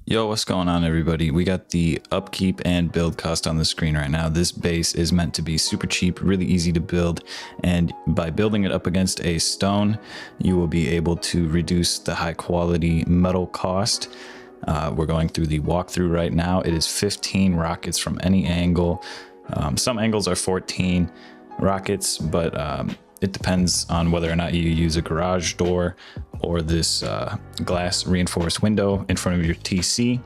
Yo, what's going on, everybody? We got the upkeep and build cost on the screen right now. This base is meant to be super cheap, really easy to build, and by building it up against a stone, you will be able to reduce the high quality metal cost. We're going through the walkthrough right now. It is 15 rockets from any angle. Some angles are 14 rockets, but it depends on whether or not you use a garage door or this glass reinforced window in front of your TC,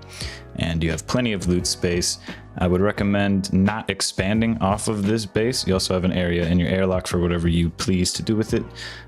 and you have plenty of loot space. I would recommend not expanding off of this base. You also have an area in your airlock for whatever you please to do with it.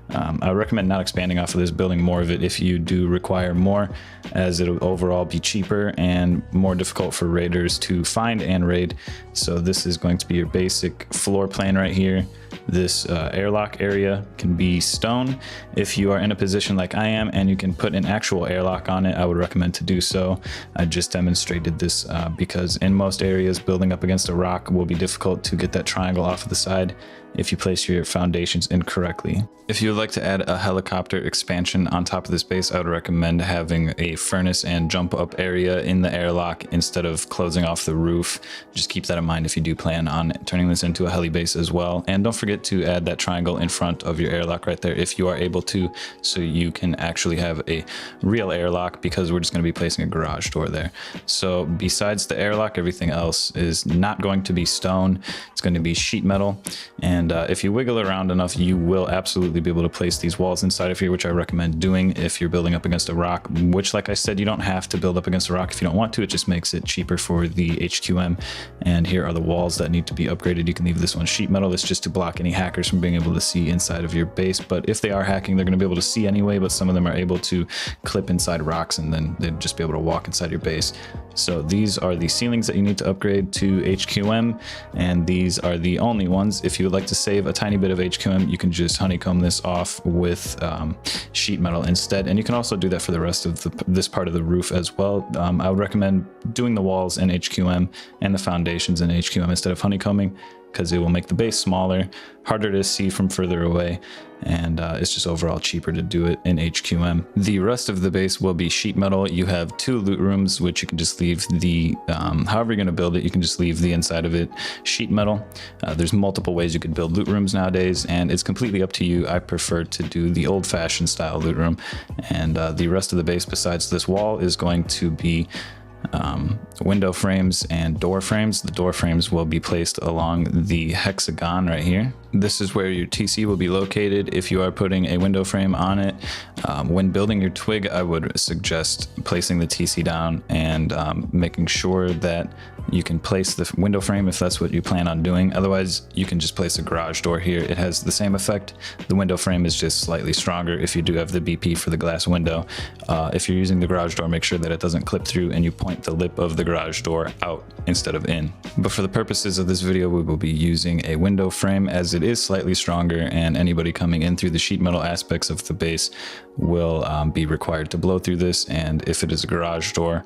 I would recommend not expanding off of this, building more of it if you do require more, as it'll overall be cheaper and more difficult for raiders to find and raid. So this is going to be your basic floor plan right here. This airlock area can be stone. If you are in a position like I am and you can put an actual airlock on it, I would recommend to do so. I just demonstrated this because in most areas, building up against a rock will be difficult to get that triangle off of the side if you place your foundations incorrectly. If you would like to add a helicopter expansion on top of this base, I would recommend having a furnace and jump up area in the airlock instead of closing off the roof. Just keep that in mind if you do plan on turning this into a heli base as well. And don't forget to add that triangle in front of your airlock right there if you are able to, so you can actually have a real airlock, because we're just going to be placing a garage door there. So besides the airlock, everything else is not going to be stone. It's going to be sheet metal, and if you wiggle around enough, you will absolutely be able to place these walls inside of here, which I recommend doing if you're building up against a rock, which, like I said, you don't have to build up against a rock if you don't want to. It just makes it cheaper for the HQM. And here are the walls that need to be upgraded. You can leave this one sheet metal. It's just to block any hackers from being able to see inside of your base, but if they are hacking, they're going to be able to see anyway. But some of them are able to clip inside rocks, and then they'd just be able to walk inside your base. So these are the ceilings that you need to upgrade to HQM, and these are the only ones. If you would like to save a tiny bit of HQM, you can just honeycomb this off with sheet metal instead, and you can also do that for the rest of this part of the roof as well. I would recommend doing the walls in HQM and the foundations in HQM instead of honeycombing, because it will make the base smaller, harder to see from further away, and it's just overall cheaper to do it in HQM. The rest of the base will be sheet metal. You have 2 loot rooms, which you can just leave the, however you're going to build it, you can just leave the inside of it sheet metal. There's multiple ways you could build loot rooms nowadays, and it's completely up to you. I prefer to do the old-fashioned style loot room, and the rest of the base besides this wall is going to be window frames and door frames. The door frames will be placed along the hexagon right here. This is where your TC will be located if you are putting a window frame on it. When building your twig, I would suggest placing the TC down and making sure that you can place the window frame if that's what you plan on doing. Otherwise, you can just place a garage door here. It has the same effect. The window frame is just slightly stronger if you do have the BP for the glass window. If you're using the garage door, make sure that it doesn't clip through and you point the lip of the garage door out instead of in. But for the purposes of this video, we will be using a window frame, as it is slightly stronger, and anybody coming in through the sheet metal aspects of the base will be required to blow through this. And if it is a garage door,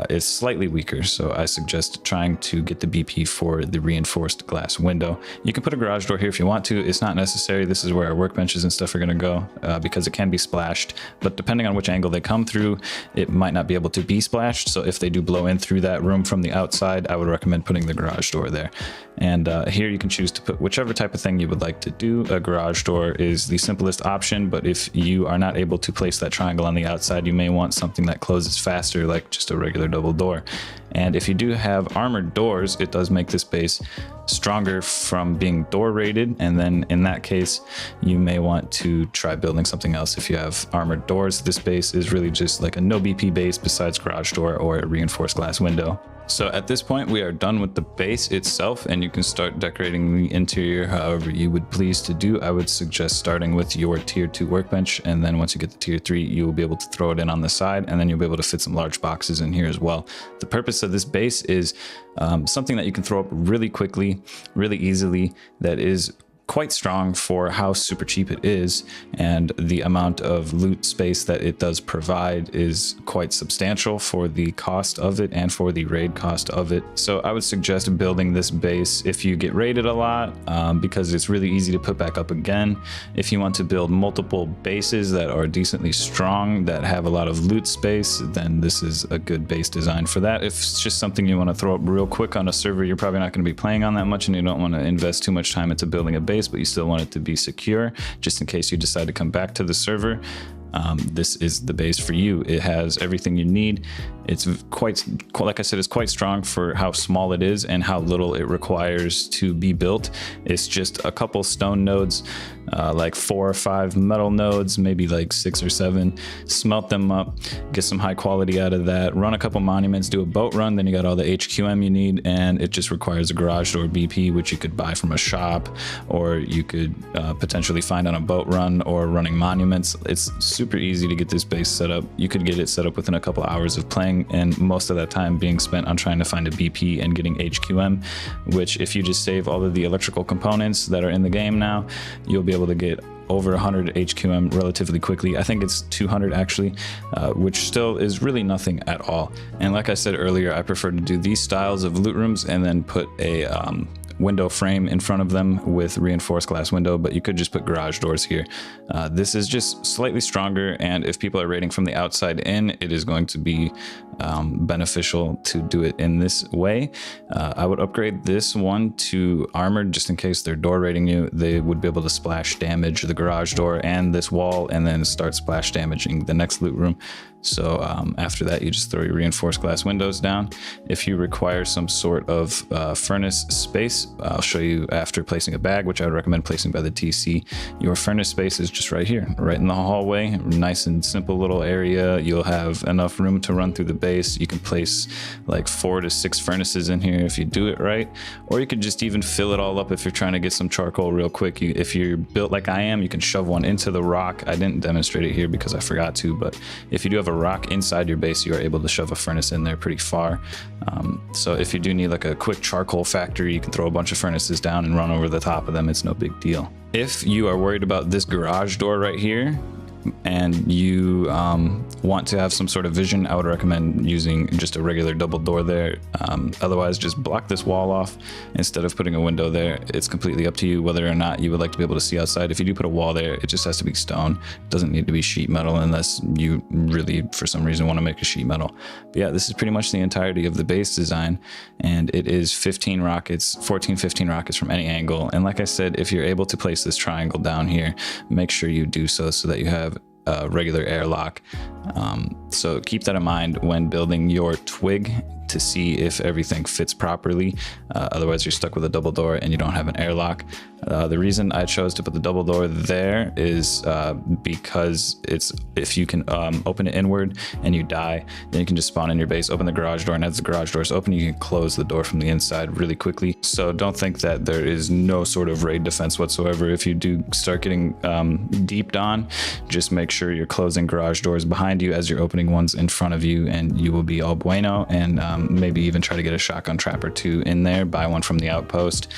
it's slightly weaker, so I suggest trying to get the BP for the reinforced glass window. You can put a garage door here if you want to. It's not necessary. This is where our workbenches and stuff are going to go, because it can be splashed, but depending on which angle they come through, it might not be able to be splashed. So if they do blow in through that room from the outside, I would recommend putting the garage door there. And here you can choose to put whichever type of thing you would like to do. A garage door is the simplest option, but if you are not able to place that triangle on the outside, you may want something that closes faster, like just a regular double door. And if you do have armored doors, it does make this base stronger from being door rated, and then in that case you may want to try building something else. If you have armored doors, this base is really just like a no BP base besides garage door or a reinforced glass window. So at this point, we are done with the base itself, and you can start decorating the interior however you would please to do. I would suggest starting with your tier 2 workbench, and then once you get to tier 3, you will be able to throw it in on the side, and then you'll be able to fit some large boxes in here as well. The purpose of this base is something that you can throw up really quickly, really easily, that is quite strong for how super cheap it is, and the amount of loot space that it does provide is quite substantial for the cost of it and for the raid cost of it. So I would suggest building this base if you get raided a lot, because it's really easy to put back up again. If you want to build multiple bases that are decently strong, that have a lot of loot space, then this is a good base design for that. If it's just something you want to throw up real quick on a server you're probably not going to be playing on that much, and you don't want to invest too much time into building a base, but you still want it to be secure just in case you decide to come back to the server, this is the base for you. It has everything you need. It's quite, like I said, it's quite strong for how small it is and how little it requires to be built. It's just a couple stone nodes, like 4 or 5 metal nodes, maybe like 6 or 7. Smelt them up, get some high quality out of that, run a couple monuments, do a boat run, then you got all the HQM you need, and it just requires a garage door BP, which you could buy from a shop, or you could potentially find on a boat run or running monuments. It's super easy to get this base set up. You could get it set up within a couple hours of playing, and most of that time being spent on trying to find a BP and getting HQM, which if you just save all of the electrical components that are in the game now, you'll be able to get over 100 HQM relatively quickly. I think it's 200 actually, which still is really nothing at all. And like I said earlier, I prefer to do these styles of loot rooms and then put a window frame in front of them with reinforced glass window, but you could just put garage doors here. This is just slightly stronger, and if people are raiding from the outside in, it is going to be beneficial to do it in this way. I would upgrade this one to armored just in case they're door raiding you. They would be able to splash damage the garage door and this wall, and then start splash damaging the next loot room. So after that, you just throw your reinforced glass windows down. If you require some sort of furnace space, I'll show you after placing a bag, which I would recommend placing by the TC. Your furnace space is just right here, right in the hallway. Nice and simple little area. You'll have enough room to run through the base. You can place like 4 to 6 furnaces in here if you do it right, or you could just even fill it all up if you're trying to get some charcoal real quick. If you're built like I am, you can shove one into the rock. I didn't demonstrate it here because I forgot to, but if you do have a rock inside your base, you are able to shove a furnace in there pretty far. So if you do need like a quick charcoal factory, you can throw a bunch of furnaces down and run over the top of them. It's no big deal. If you are worried about this garage door right here, and you want to have some sort of vision, I would recommend using just a regular double door there. Otherwise, just block this wall off instead of putting a window there. It's completely up to you whether or not you would like to be able to see outside. If you do put a wall there, it just has to be stone. It doesn't need to be sheet metal unless you really, for some reason, want to make a sheet metal. But yeah, this is pretty much the entirety of the base design, and it is 15 rockets, 14, 15 rockets from any angle. And like I said, if you're able to place this triangle down here, make sure you do so that you have regular airlock. So keep that in mind when building your twig to see if everything fits properly. Otherwise you're stuck with a double door and you don't have an airlock. The reason I chose to put the double door there is because it's, if you can open it inward and you die, then you can just spawn in your base, open the garage door, and as the garage door is open, you can close the door from the inside really quickly. So don't think that there is no sort of raid defense whatsoever. If you do start getting deeped on, just make sure you're closing garage doors behind you as you're opening ones in front of you, and you will be all bueno. And maybe even try to get a shotgun trap or 2 in there, buy one from the outpost,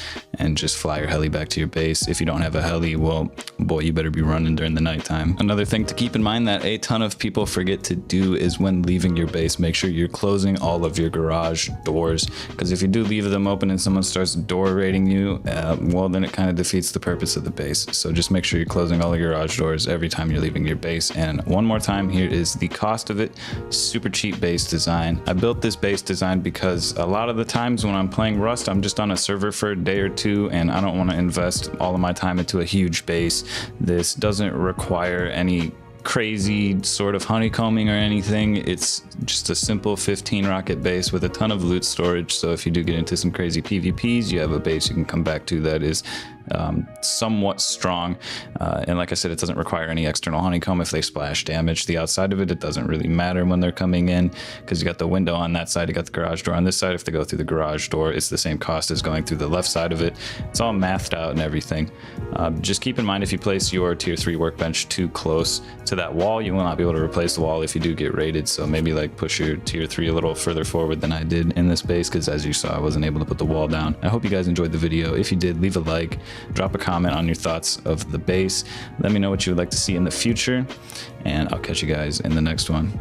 and just fly your heli back to your base. If you don't have a heli, well, boy, you better be running during the nighttime. Another thing to keep in mind that a ton of people forget to do is when leaving your base, make sure you're closing all of your garage doors, because if you do leave them open and someone starts door raiding you, well, then it kind of defeats the purpose of the base. So just make sure you're closing all the garage doors every time you're leaving your base. And one more time, here is the cost of it. Super cheap base design. I built this base design because a lot of the times when I'm playing Rust, I'm just on a server for a day or 2 and I don't want to invest all of my time into a huge base. This doesn't require any crazy sort of honeycombing or anything. It's just a simple 15 rocket base with a ton of loot storage. So if you do get into some crazy PvPs, you have a base you can come back to that is somewhat strong, and like I said, it doesn't require any external honeycomb. If they splash damage the outside of it, it doesn't really matter when they're coming in, because you got the window on that side, you got the garage door on this side. If they go through the garage door, it's the same cost as going through the left side of it. It's all mathed out and everything. Just keep in mind, if you place your tier 3 workbench too close to that wall, you will not be able to replace the wall if you do get raided. So maybe like push your tier 3 a little further forward than I did in this base, because as you saw, I wasn't able to put the wall down. I hope you guys enjoyed the video. If you did, leave a like. Drop a comment on your thoughts of the base. Let me know what you would like to see in the future, and I'll catch you guys in the next one.